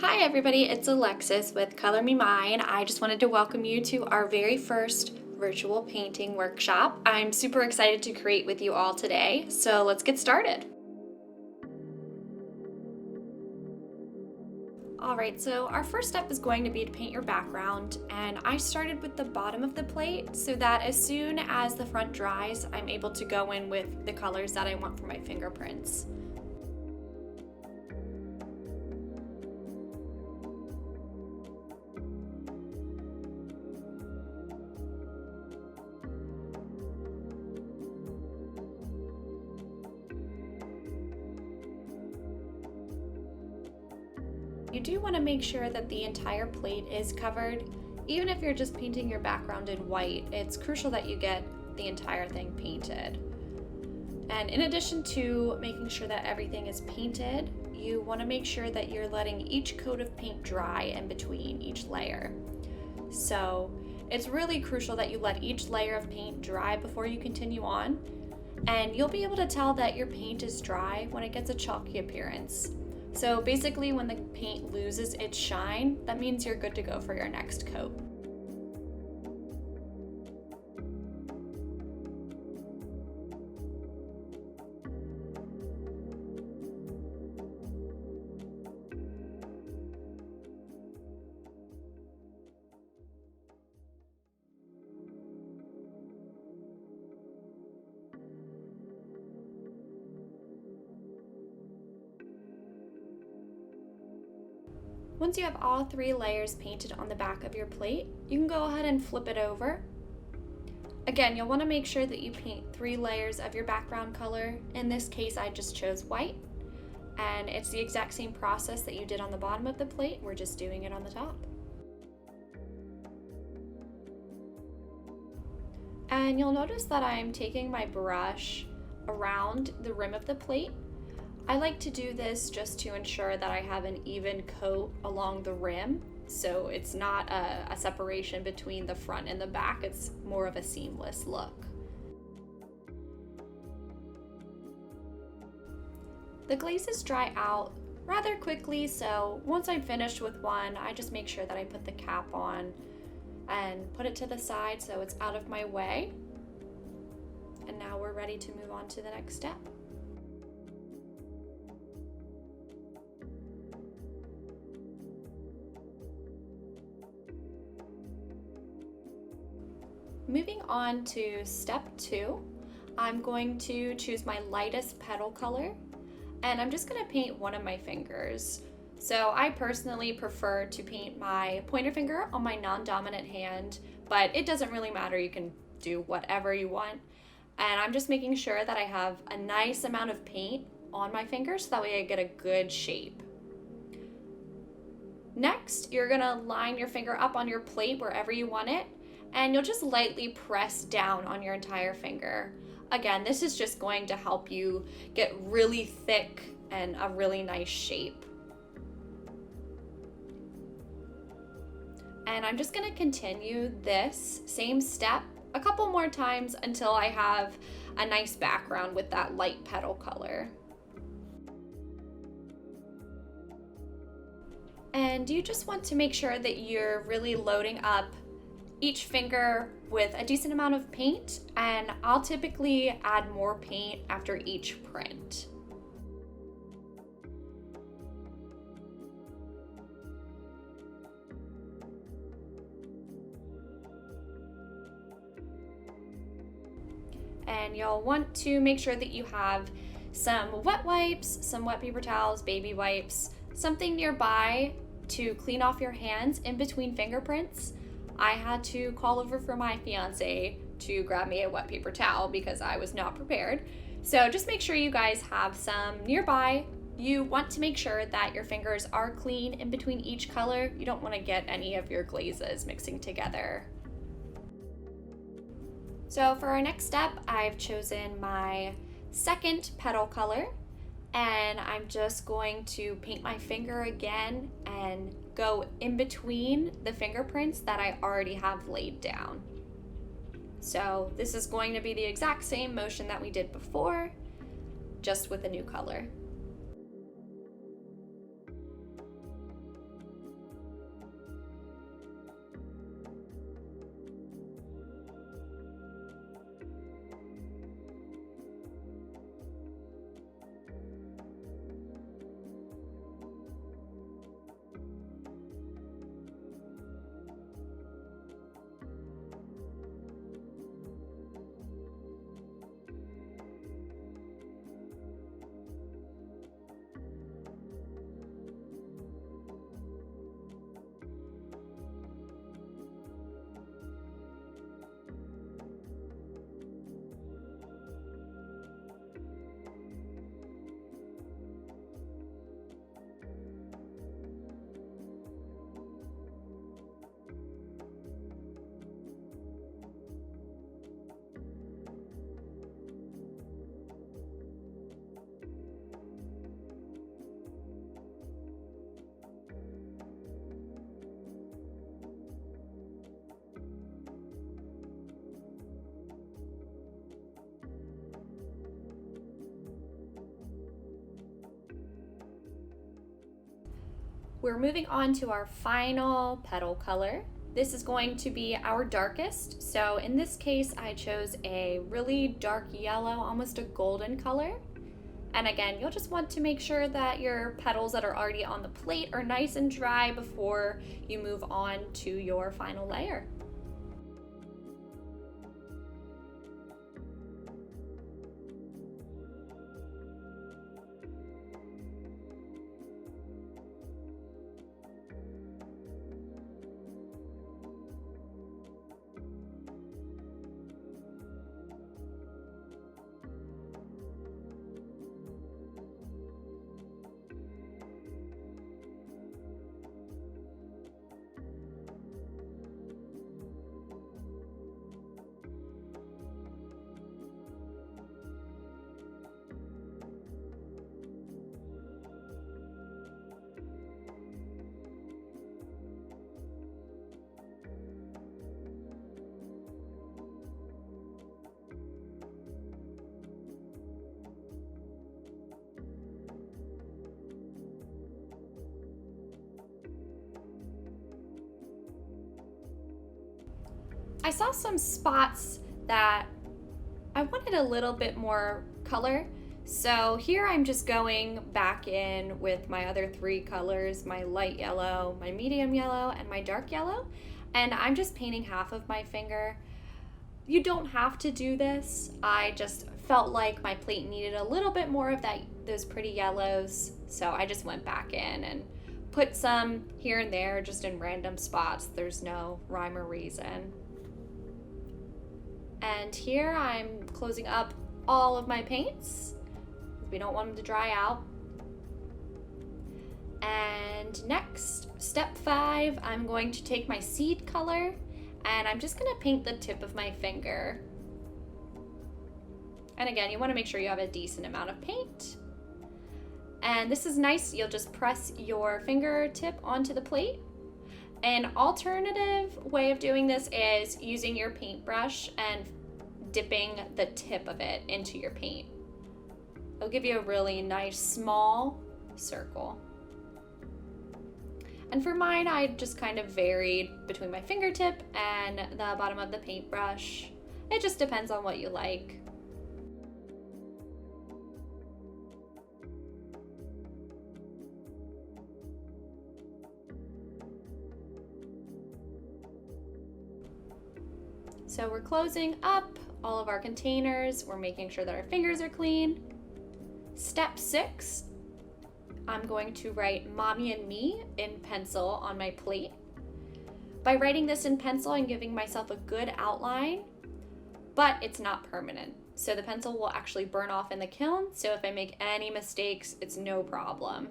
Hi everybody, it's Alexis with Color Me Mine. I just wanted to welcome you to our very first virtual painting workshop. I'm super excited to create with you all today, so let's get started. Alright, so our first step is going to be to paint your background, and I started with the bottom of the plate so that as soon as the front dries, I'm able to go in with the colors that I want for my fingerprints. You do want to make sure that the entire plate is covered. Even if you're just painting your background in white, it's crucial that you get the entire thing painted. And in addition to making sure that everything is painted, you want to make sure that you're letting each coat of paint dry in between each layer. So it's really crucial that you let each layer of paint dry before you continue on, and you'll be able to tell that your paint is dry when it gets a chalky appearance. So basically when the paint loses its shine, that means you're good to go for your next coat. Once you have all three layers painted on the back of your plate, you can go ahead and flip it over. Again, you'll want to make sure that you paint 3 layers of your background color. In this case, I just chose white, and it's the exact same process that you did on the bottom of the plate. We're just doing it on the top. And you'll notice that I'm taking my brush around the rim of the plate. I like to do this just to ensure that I have an even coat along the rim, so it's not a separation between the front and the back, it's more of a seamless look. The glazes dry out rather quickly, so once I'm finished with one, I just make sure that I put the cap on and put it to the side so it's out of my way. And now we're ready to move on to the next step. Moving on to step 2, I'm going to choose my lightest petal color, and I'm just going to paint one of my fingers. So I personally prefer to paint my pointer finger on my non-dominant hand, but it doesn't really matter, you can do whatever you want. And I'm just making sure that I have a nice amount of paint on my finger so that way I get a good shape. Next, you're going to line your finger up on your plate wherever you want it, and you'll just lightly press down on your entire finger. Again, this is just going to help you get really thick and a really nice shape. And I'm just going to continue this same step a couple more times until I have a nice background with that light petal color. And you just want to make sure that you're really loading up each finger with a decent amount of paint, and I'll typically add more paint after each print. And you'll want to make sure that you have some wet wipes, some wet paper towels, baby wipes, something nearby to clean off your hands in between fingerprints. I had to call over for my fiance to grab me a wet paper towel because I was not prepared. So just make sure you guys have some nearby. You want to make sure that your fingers are clean in between each color. You don't want to get any of your glazes mixing together. So for our next step, I've chosen my second petal color, and I'm just going to paint my finger again and go in between the fingerprints that I already have laid down. So this is going to be the exact same motion that we did before, just with a new color. We're moving on to our final petal color. This is going to be our darkest. So in this case, I chose a really dark yellow, almost a golden color. And again, you'll just want to make sure that your petals that are already on the plate are nice and dry before you move on to your final layer. I saw some spots that I wanted a little bit more color. So here I'm just going back in with my other three colors, my light yellow, my medium yellow, and my dark yellow. And I'm just painting half of my finger. You don't have to do this. I just felt like my plate needed a little bit more of those pretty yellows. So I just went back in and put some here and there just in random spots. There's no rhyme or reason. And here I'm closing up all of my paints. We don't want them to dry out. And next, step 5, I'm going to take my seed color and I'm just gonna paint the tip of my finger. And again, you wanna make sure you have a decent amount of paint. And this is nice, you'll just press your fingertip onto the plate. An alternative way of doing this is using your paintbrush and dipping the tip of it into your paint. It'll give you a really nice small circle. And for mine, I just kind of varied between my fingertip and the bottom of the paintbrush. It just depends on what you like. So we're closing up all of our containers. We're making sure that our fingers are clean. Step 6, I'm going to write Mommy and Me in pencil on my plate. By writing this in pencil, I'm giving myself a good outline, but it's not permanent. So the pencil will actually burn off in the kiln. So if I make any mistakes, it's no problem.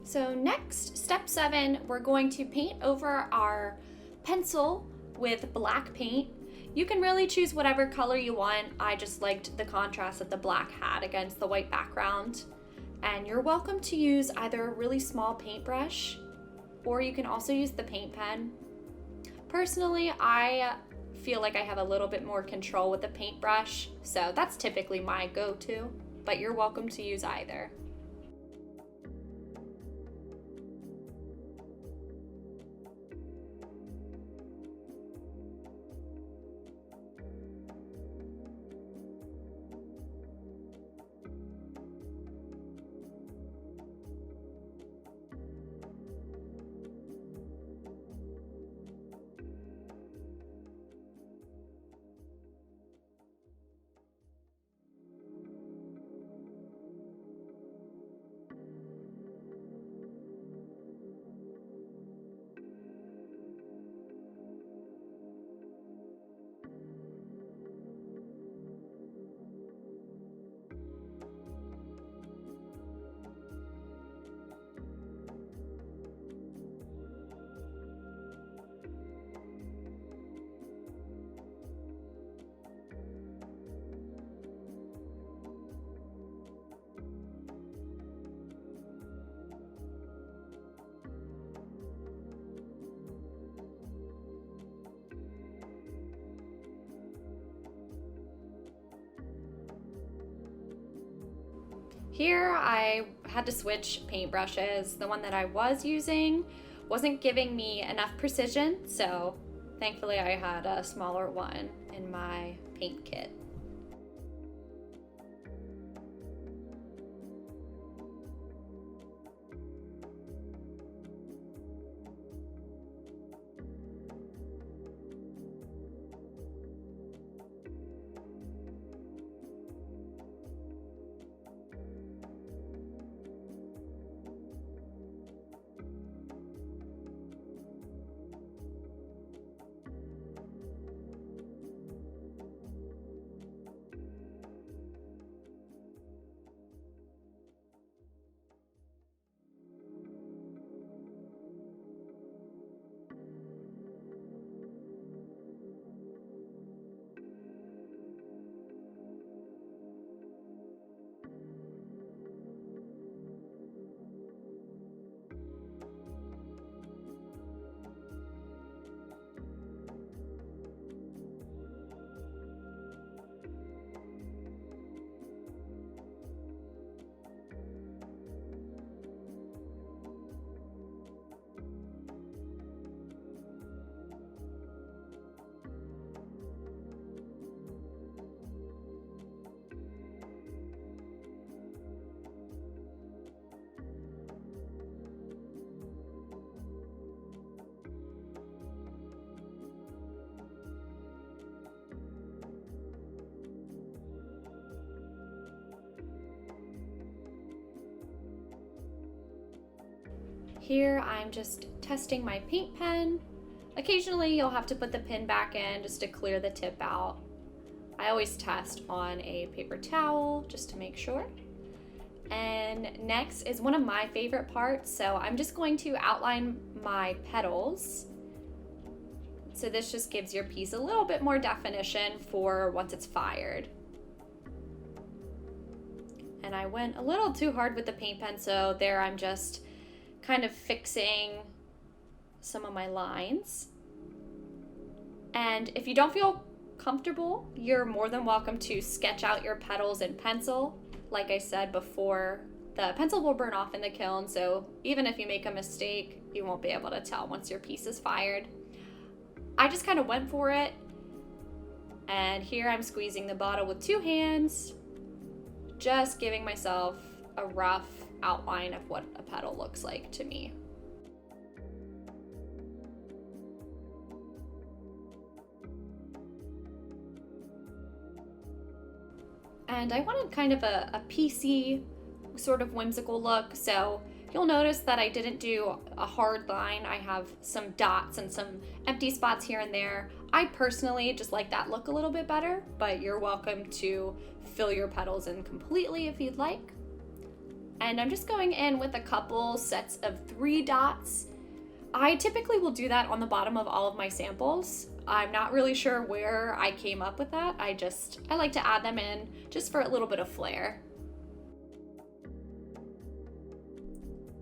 So next, step 7, we're going to paint over our pencil with black paint. You can really choose whatever color you want. I just liked the contrast that the black had against the white background. And you're welcome to use either a really small paintbrush or you can also use the paint pen. Personally, I feel like I have a little bit more control with the paintbrush, so that's typically my go-to, but you're welcome to use either. Here I had to switch paintbrushes. The one that I was using wasn't giving me enough precision, so thankfully I had a smaller one in my paint kit. Here I'm just testing my paint pen. Occasionally you'll have to put the pin back in just to clear the tip out. I always test on a paper towel just to make sure. And next is one of my favorite parts. So I'm just going to outline my petals. So this just gives your piece a little bit more definition for once it's fired. And I went a little too hard with the paint pen, so there I'm just kind of fixing some of my lines. And if you don't feel comfortable, you're more than welcome to sketch out your petals in pencil. Like I said before, the pencil will burn off in the kiln, so even if you make a mistake, you won't be able to tell once your piece is fired. I just kind of went for it, and here I'm squeezing the bottle with 2 hands, just giving myself a rough outline of what a petal looks like to me. And I wanted kind of a piecey, sort of whimsical look, so you'll notice that I didn't do a hard line. I have some dots and some empty spots here and there. I personally just like that look a little bit better, but you're welcome to fill your petals in completely if you'd like. And I'm just going in with a couple sets of 3 dots. I typically will do that on the bottom of all of my samples. I'm not really sure where I came up with that. I like to add them in just for a little bit of flair.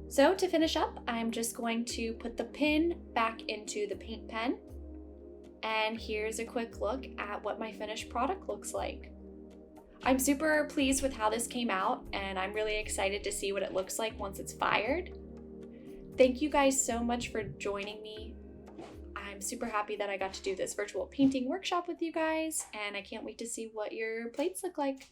So to finish up, I'm just going to put the pin back into the paint pen. And here's a quick look at what my finished product looks like. I'm super pleased with how this came out, and I'm really excited to see what it looks like once it's fired. Thank you guys so much for joining me. I'm super happy that I got to do this virtual painting workshop with you guys, and I can't wait to see what your plates look like.